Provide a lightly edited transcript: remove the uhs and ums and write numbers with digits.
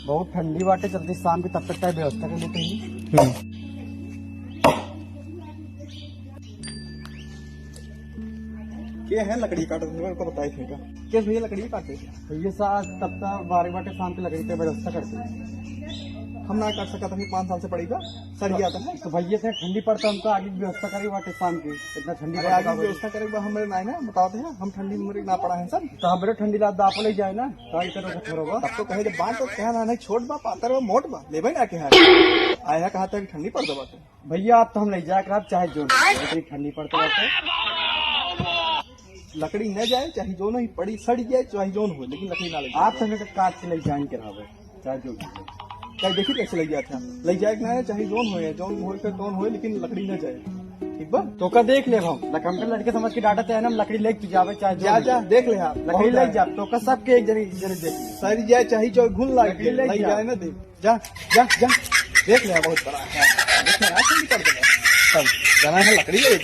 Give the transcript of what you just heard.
बहुत ठंडी बाटे, चलती शाम की तब तक का व्यवस्था कर लेते हैं। ये है लकड़ी काटे मेरे को बताए थे का किस भैया लकड़ी काटे भैया साथ तब तक 12 बाटे शाम की लकड़ी पे व्यवस्था करते हैं। हम ना कर सकता था 5 साल से पड़ेगा सर गया था। तो भैया से ठंडी पड़ता हम तो आगे की व्यवस्था करी बाटे शाम की, इतना ठंडी अरे आगे व्यवस्था करेगा हमारे ना है ना बताते हैं हम ठंडी में ना पड़ा है सर। तो हमारे ठंडी रात दाप ले जाए ना ट्राई करो होगा। तब तो कहे जब बात तो कहना नहीं छोट बा पातर बा मोट बा ले भाई ना के आया कहा था कि ठंडी पड़ दो बात भैया आप तो हम ले जाए कर आप चाहे जो इतनी ठंडी पड़ते बाटे लकड़ी न जाए चाहे जो नहीं पड़ी सड़ जाए चाहे जो हो लेकिन लकड़ी ना लगे। आप संग काट के ले जाए करावे चाहे जो चाहे देखिए कैसे लग जाता ले जाए ना चाहे जोन हो जोन हो लेकिन लकड़ी न जाए ठीक बा। तो का देख ले हम लकम के लड़के समझ के डाटा है ना लकड़ी लेके जावे चाहे जा जा देख ले आप लकड़ी ले जा तो का सबके एक जने देख सड़ जाए चाहे जो घुल लग जाए ना देख जा जा जा देख ले बहुत बड़ा है ठंडी पड़ जाए तब जाना है लकड़ी ले